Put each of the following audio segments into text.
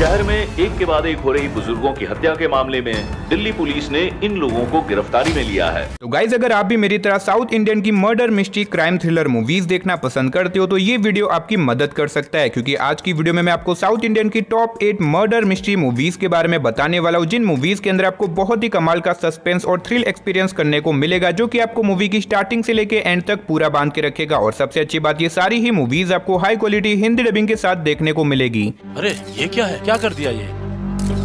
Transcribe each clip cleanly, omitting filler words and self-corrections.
शहर में एक के बाद एक हो रही बुजुर्गों की हत्या के मामले में दिल्ली पुलिस ने इन लोगों को गिरफ्तारी में लिया है। तो गाइज, अगर आप भी मेरी तरह साउथ इंडियन की murder mystery crime thriller movies देखना पसंद करते हो तो ये वीडियो आपकी मदद कर सकता है, क्योंकि आज की वीडियो में मैं आपको साउथ इंडियन की टॉप 8 मर्डर मिस्ट्री मूवीज के बारे में बताने वाला हूँ, जिन मूवीज के अंदर आपको बहुत ही कमाल का सस्पेंस और थ्रिल एक्सपीरियंस करने को मिलेगा, जो कि आपको मूवी की स्टार्टिंग से लेके एंड तक पूरा बांध के रखेगा। और सबसे अच्छी बात, ये सारी ही मूवीज आपको हाई क्वालिटी हिंदी डबिंग के साथ देखने को मिलेगी। अरे ये क्या है, क्या कर दिया ये?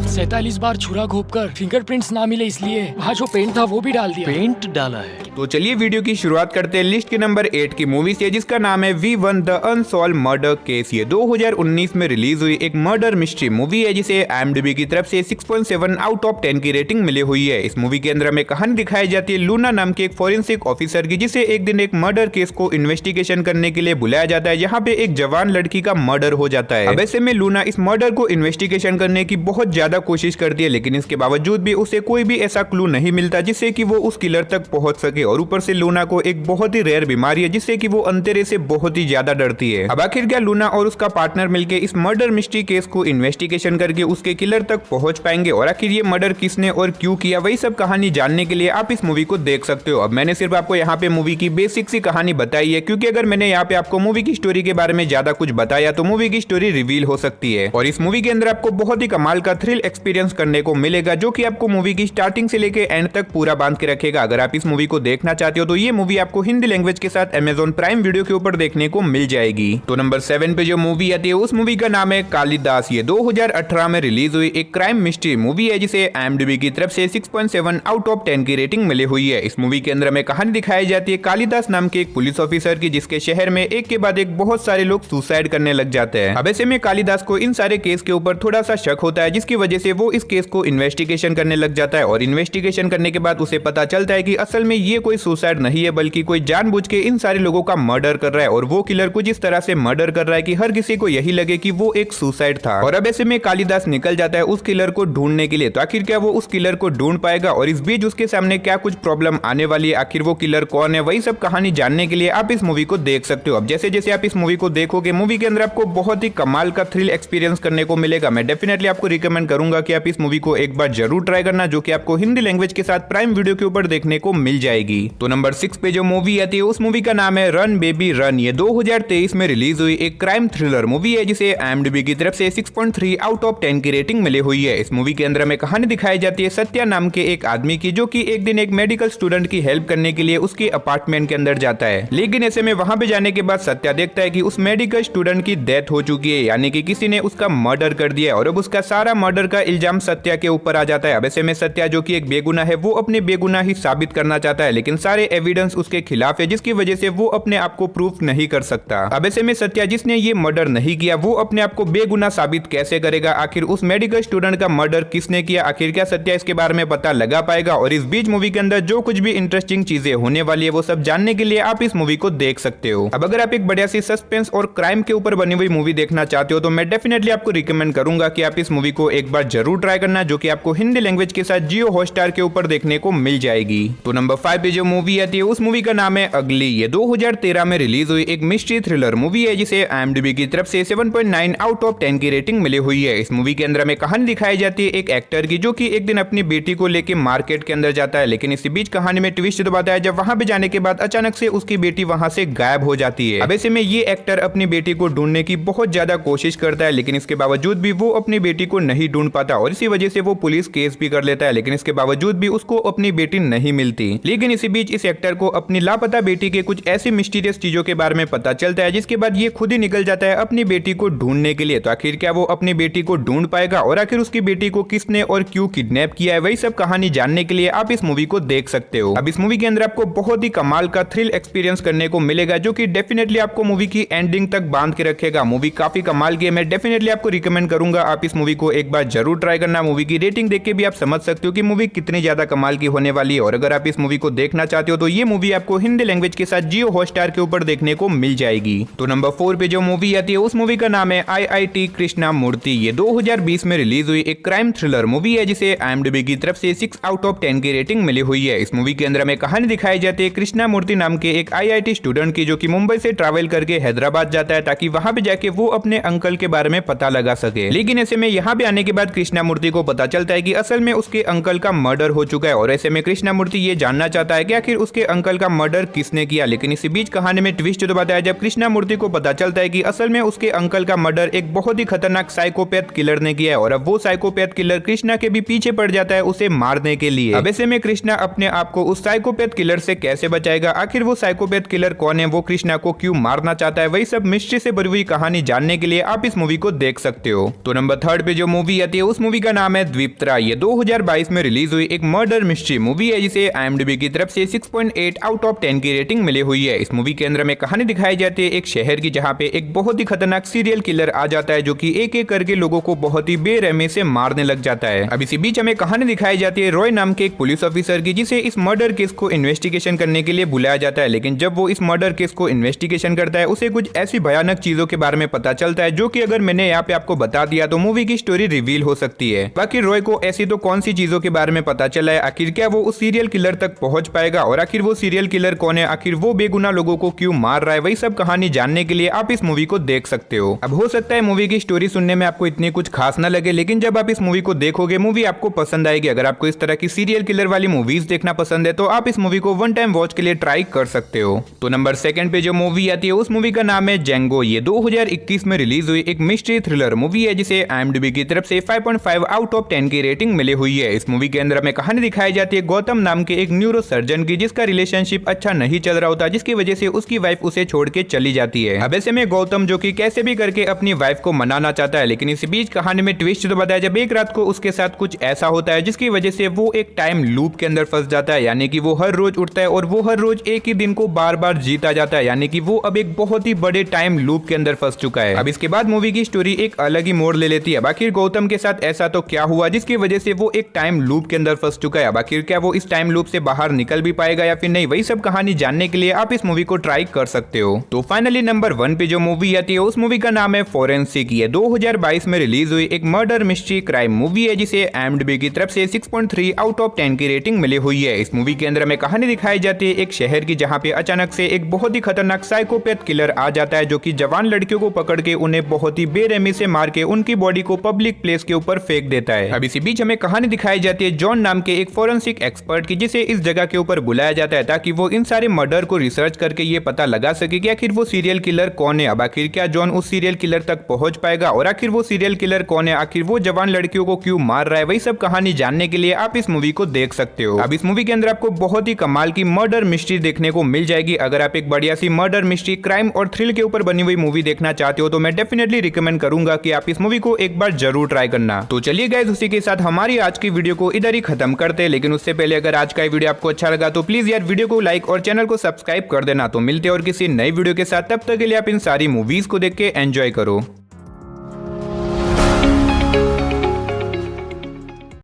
47 बार छुरा घोंपकर फिंगरप्रिंट्स ना मिले, इसलिए वहाँ जो पेंट था वो भी डाल दिया। पेंट डाला है? तो चलिए वीडियो की शुरुआत करते हैं लिस्ट के नंबर 8 की मूवी से, जिसका नाम है V1 the unsolved murder case. ये 2019 में रिलीज हुई एक मर्डर मिस्ट्री मूवी है, जिसे IMDb की तरफ से 6.7 आउट ऑफ 10 की रेटिंग मिली हुई है। इस मूवी के अंदर में कहानी दिखाई जाती है लूना नाम के एक फॉरेंसिक ऑफिसर की, जिसे एक दिन एक मर्डर केस को इन्वेस्टिगेशन करने के लिए बुलाया जाता है, यहाँ पे एक जवान लड़की का मर्डर हो जाता है। अब ऐसे में लूना इस मर्डर को इन्वेस्टिगेशन करने की बहुत ज्यादा कोशिश करती है, लेकिन इसके बावजूद भी उसे कोई भी ऐसा क्लू नहीं मिलता जिससे कि वो उस किलर तक पहुंच सके। और ऊपर से लूना को एक बहुत ही रेयर बीमारी है, जिससे कि वो अंधेरे से बहुत ही ज्यादा डरती है। अब आखिर क्या लूना और उसका पार्टनर मिलकर इस मर्डर मिस्ट्री केस को इन्वेस्टिगेशन करके उसके किलर तक पहुंच पाएंगे, और आखिर ये मर्डर किसने और क्यों किया, वही सब कहानी जानने के लिए आप इस मूवी को देख सकते हो। अब मैंने सिर्फ आपको यहाँ पे मूवी की बेसिक सी कहानी बताई है, क्योंकि अगर मैंने यहाँ पे आपको मूवी की स्टोरी के बारे में ज्यादा कुछ बताया तो मूवी की स्टोरी रिवील हो सकती है। और इस मूवी के अंदर आपको बहुत ही कमाल का थ्रिल एक्सपीरियंस करने को मिलेगा, जो कि आपको मूवी की स्टार्टिंग से लेके एंड तक पूरा बांध के रखेगा। अगर आप इस मूवी को देखना चाहते हो तो ये मूवी आपको हिंदी लैंग्वेज के साथ Amazon प्राइम वीडियो के ऊपर देखने को मिल जाएगी। तो नंबर 7 पे जो मूवी आती है उस मूवी का नाम है कालिदास। ये 2018 में रिलीज हुई एक क्राइम मिस्ट्री मूवी है, जिसे IMDb की तरफ से 6.7 आउट ऑफ 10 की रेटिंग मिली हुई है। इस मूवी के अंदर में कहानी दिखाई जाती है कालिदास नाम के एक पुलिस ऑफिसर की, जिसके शहर में एक के बाद एक बहुत सारे लोग सुसाइड करने लग जाते हैं। अब ऐसे में कालिदास को इन सारे केस के ऊपर थोड़ा सा शक होता है, जिसकी वजह से वो इस केस को इन्वेस्टिगेशन करने लग जाता है। और इन्वेस्टिगेशन करने के बाद उसे पता चलता है कि असल में ये कोई सुसाइड नहीं है, बल्कि कोई जानबूझ के इन सारे लोगों का मर्डर कर रहा है। और वो किलर कुछ इस तरह से मर्डर कर रहा है कि हर किसी को यही लगे कि वो एक सुसाइड था। और अब ऐसे में कालिदास निकल जाता है उस किलर को ढूंढने के लिए। तो आखिर क्या वो उस किलर को ढूंढ पाएगा, और इस बीच उसके सामने क्या कुछ प्रॉब्लम आने वाली है, आखिर वो किलर कौन है, वही सब कहानी जानने के लिए आप इस मूवी को देख सकते हो। अब जैसे जैसे आप इस मूवी को देखोगे, मूवी के अंदर आपको बहुत ही कमाल का थ्रिल एक्सपीरियंस करने को मिलेगा। मैं डेफिनेटली आपको रिकमेंड करूंगा कि आप इस मूवी को एक बार जरूर ट्राई करना, जो कि आपको हिंदी लैंग्वेज के साथ प्राइम वीडियो के ऊपर देखने को मिल जाएगी। तो नंबर 6 पे जो मूवी आती है उस मूवी का नाम है रन बेबी रन। ये 2023 में रिलीज हुई एक क्राइम थ्रिलर मूवी है, जिसे IMDb की तरफ से 6.3 आउट ऑफ 10 की रेटिंग मिली हुई है। इस मूवी के अंदर में कहानी दिखाई जाती है सत्या नाम के एक आदमी की, जो कि एक दिन एक मेडिकल स्टूडेंट की हेल्प करने के लिए उसके अपार्टमेंट के अंदर जाता है। लेकिन ऐसे में वहां पे जाने के बाद सत्या देखता है कि उस मेडिकल स्टूडेंट की डेथ हो चुकी है, यानी कि किसी ने उसका मर्डर कर दिया है। और अब उसका सारा मर्डर का इल्जाम सत्या के ऊपर आ जाता है। अब ऐसे में सत्या, जो कि एक बेगुनाह है, वो अपने बेगुनाही साबित करना चाहता है, लेकिन सारे एविडेंस उसके खिलाफ है, जिसकी वजह से वो अपने आप को प्रूफ नहीं कर सकता। अब ऐसे में सत्या, जिसने ये मर्डर नहीं किया, वो अपने आप को बेगुनाह साबित कैसे करेगा? आखिर उस मेडिकल स्टूडेंट का मर्डर किसने किया? आखिर क्या सत्या इसके बारे में पता लगा पाएगा? और इस बीच मूवी के अंदर जो कुछ भी इंटरेस्टिंग चीजें होने वाली है, वो सब जानने के लिए आप इस मूवी को देख सकते हो। अब अगर आप एक बढ़िया सी सस्पेंस और क्राइम के ऊपर बनी हुई मूवी देखना चाहते हो तो मैं डेफिनेटली आपको रिकमेंड करूंगा कि आप इस मूवी को एक बार जरूर ट्राई करना, जो कि आपको हिंदी लैंग्वेज के साथ जियो हॉटस्टार के ऊपर देखने को मिल जाएगी। तो नंबर 5 पे जो मूवी आती है उस मूवी का नाम है अगली। ये 2013 में रिलीज हुई एक मिस्ट्री थ्रिलर मूवी है, जिसे IMDb की तरफ से 7.9 आउट ऑफ 10 की रेटिंग मिली हुई है। इस मूवी के अंदर में कहानी दिखाई जाती है एक एक्टर की, जो कि एक दिन अपनी बेटी को लेके मार्केट के अंदर जाता है, लेकिन इसी बीच कहानी में ट्विस्ट दबाता है, जब वहां पे जाने के बाद अचानक से उसकी बेटी वहां से गायब हो जाती है। अब ऐसे में ये एक्टर अपनी बेटी को ढूंढने की बहुत ज्यादा कोशिश करता है, लेकिन इसके बावजूद भी वो अपनी बेटी को नहीं ढूंढ पाता, और इसी वजह से वो पुलिस केस भी कर लेता है, लेकिन इसके बावजूद भी उसको अपनी बेटी नहीं मिलती। लेकिन इसी बीच इस एक्टर को अपनी लापता बेटी के कुछ ऐसी मिस्टीरियस चीजों के बारे में पता चलता है, जिसके बाद ये खुद ही निकल जाता है अपनी बेटी को ढूंढने के लिए। तो आखिर क्या वो अपनी बेटी को ढूंढ पाएगा, और आखिर उसकी बेटी को किसने और क्यों किडनैप किया है, वही सब कहानी जानने के लिए आप इस मूवी को देख सकते हो। अब इस मूवी के अंदर आपको बहुत ही कमाल का थ्रिल एक्सपीरियंस करने को मिलेगा, जो कि डेफिनेटली आपको मूवी की एंडिंग तक बांध के रखेगा। मूवी काफी कमाल की है, मैं डेफिनेटली आपको रिकमेंड करूंगा आप इस मूवी को एक बार जरूर ट्राई करना। मूवी की रेटिंग देख के भी आप समझ सकते हो कि मूवी कितनी ज्यादा कमाल की होने वाली है। और अगर आप इस मूवी को देखना चाहते हो तो ये मूवी आपको हिंदी लैंग्वेज के साथ जियो हॉटस्टार के ऊपर देखने को मिल जाएगी। तो नंबर 4 पे जो मूवी आती है उस मूवी का नाम है IIT कृष्णामूर्ति। ये 2020 में रिलीज हुई एक क्राइम थ्रिलर मूवी है जिसे IMDb की तरफ से 6 आउट ऑफ 10 की रेटिंग मिली हुई है। इस मूवी के अंदर हमें कहानी दिखाई जाती है कृष्णामूर्ति नाम के एक IIT स्टूडेंट की, जो कि मुंबई से ट्रैवल करके हैदराबाद जाता है ताकि वहां पे जाके वो अपने अंकल के बारे में पता लगा सके। लेकिन ऐसे में यहाँ पे आने के बाद कृष्णामूर्ति को पता चलता है कि असल में उसके अंकल का मर्डर हो चुका है और ऐसे में कृष्णामूर्ति ये जानना चाहता है कि आखिर उसके अंकल का मर्डर किसने किया। लेकिन इसी बीच कहानी में ट्विस्ट तो बताया जब कृष्णामूर्ति को पता चलता है कि असल में उसके अंकल का मर्डर एक बहुत ही खतरनाक साइकोपैथ किलर ने किया है और अब वो साइकोपैथ किलर कृष्णा के भी पीछे पड़ जाता है उसे मारने के लिए। अब ऐसे में कृष्णा अपने आप को उस साइकोपैथ किलर से कैसे बचाएगा, आखिर वो साइकोपैथ किलर कौन है, वो कृष्णा को क्यों मारना चाहता है, वही सब मिस्ट्री से भरी हुई कहानी जानने के लिए आप इस मूवी को देख सकते हो। तो नंबर 3 पे जो मूवी आती है उस मूवी का नाम है द्वीपत्रा। ये 2022 में रिलीज हुई एक मर्डर मिस्ट्री मूवी है जिसे IMDb की तरफ से 6.8 आउट ऑफ 10 की रेटिंग मिली हुई है। इस मूवी के अंदर में कहानी दिखाई जाती है एक शहर की, जहाँ पे एक बहुत ही खतरनाक सीरियल किलर आ जाता है जो कि एक एक करके लोगों को बहुत ही बेरहमी से मारने लग जाता है। अब इसी बीच हमें कहानी दिखाई जाती है रॉय नाम के एक पुलिस ऑफिसर की, जिसे इस मर्डर केस को इन्वेस्टिगेशन करने के लिए बुलाया जाता है। लेकिन जब वो इस मर्डर केस को इन्वेस्टिगेशन करता है उसे कुछ ऐसी भयानक चीजों के बारे में पता चलता है जो कि अगर मैंने यहाँ पे आपको बता दिया तो मूवी की स्टोरी रिवील हो सकती है। बाकी रॉय को ऐसी तो कौन सी चीजों के बारे में पता चला है, आखिर क्या वो उस सीरियल किलर तक पहुंच पाएगा और आखिर वो सीरियल किलर कौन है, आखिर वो बेगुनाह लोगों को क्यों मार रहा है, वही सब कहानी जानने के लिए आप इस मूवी को देख सकते हो। अब हो सकता है मूवी की स्टोरी सुनने में आपको इतनी कुछ खास ना लगे, लेकिन जब आप इस मूवी को देखोगे मूवी आपको पसंद आएगी। अगर आपको इस तरह की सीरियल किलर वाली मूवीज देखना पसंद है तो आप इस मूवी को वन टाइम वॉच के लिए ट्राई कर सकते हो। तो नंबर 2 पे जो मूवी आती है उस मूवी का नाम है जेंगो। ये 2021 में रिलीज हुई एक मिस्ट्री थ्रिलर मूवी है जिसे IMDb की तरफ से 5.5 आउट ऑफ 10 की रेटिंग मिली हुई है। इस मूवी के अंदर हमें कहानी दिखाई जाती है गौतम नाम के एक न्यूरो सर्जन की, जिसका रिलेशनशिप अच्छा नहीं चल रहा होता, जिसकी वजह से उसकी वाइफ उसे छोड़ के चली जाती है। अब ऐसे में गौतम जो कि कैसे भी करके अपनी वाइफ को मनाना चाहता है, लेकिन इसी बीच कहानी में ट्विस्ट तो बताया जब एक रात को उसके साथ कुछ ऐसा होता है जिसकी वजह से वो एक टाइम लूप के अंदर फंस जाता है, यानी कि वो हर रोज उठता है और वो हर रोज एक ही दिन को बार बार जीता जाता है, यानी कि वो अब एक बहुत ही बड़े टाइम लूप के अंदर फंस चुका है। अब इसके बाद मूवी की स्टोरी एक अलग ही मोड़ ले लेती है। आखिर गौतम के साथ ऐसा तो क्या हुआ जिसकी वजह से वो एक टाइम लूप के अंदर फंस चुका है, आखिर क्या वो इस टाइम लूप से बाहर निकल भी पाएगा या फिर नहीं, वही सब कहानी जानने के लिए आप इस मूवी को ट्राई कर सकते हो। तो फाइनली नंबर 1 पे जो मूवी आती है उस मूवी का नाम है फोरेंसिक। ये 2022 में रिलीज हुई एक मर्डर मिस्ट्री क्राइम मूवी है जिसे IMDb की तरफ से 6.3 आउट ऑफ 10 की रेटिंग मिली हुई है। इस मूवी के अंदर हमें कहानी दिखाई जाती है एक शहर की, जहाँ पे अचानक से एक बहुत ही खतरनाक साइकोपैथ किलर आ जाता है जो कि जवान लड़कियों को पकड़ के उन्हें बहुत ही बेरहमी से मार के उनकी बॉडी को पब्लिक प्लेस के ऊपर फेंक देता है। अब इसी बीच हमें कहानी दिखाई जाती है जॉन नाम के एक फोरेंसिक एक्सपर्ट की, जिसे इस जगह के ऊपर बुलाया जाता है ताकि वो इन सारे मर्डर को रिसर्च करके ये पता लगा सके कि आखिर वो सीरियल किलर कौन है। अब आखिर क्या जॉन उस सीरियल किलर तक पहुंच पाएगा और आखिर वो सीरियल किलर कौन है, आखिर वो जवान लड़कियों को क्यों मार रहा है, वही सब कहानी जानने के लिए आप इस मूवी को देख सकते हो। अब इस मूवी के अंदर आपको बहुत ही कमाल की मर्डर मिस्ट्री देखने को मिल जाएगी। अगर आप एक बढ़िया सी मर्डर मिस्ट्री क्राइम और थ्रिल के ऊपर बनी हुई मूवी देखना चाहते हो तो मैं डेफिनेटली रिकमेंड करूंगा कि आप इस मूवी को एक बार जरूर ट्राई करना। तो चलिए गाइस, उसी के साथ हमारी आज की वीडियो को इधर ही खत्म करते हैं, लेकिन उससे पहले अगर आज का वीडियो आपको अच्छा लगा तो प्लीज यार वीडियो को लाइक और चैनल को सब्सक्राइब कर देना। तो मिलते हैं और किसी नई वीडियो के साथ, तब तक के लिए आप इन सारी मूवीज को देख के एंजॉय करो।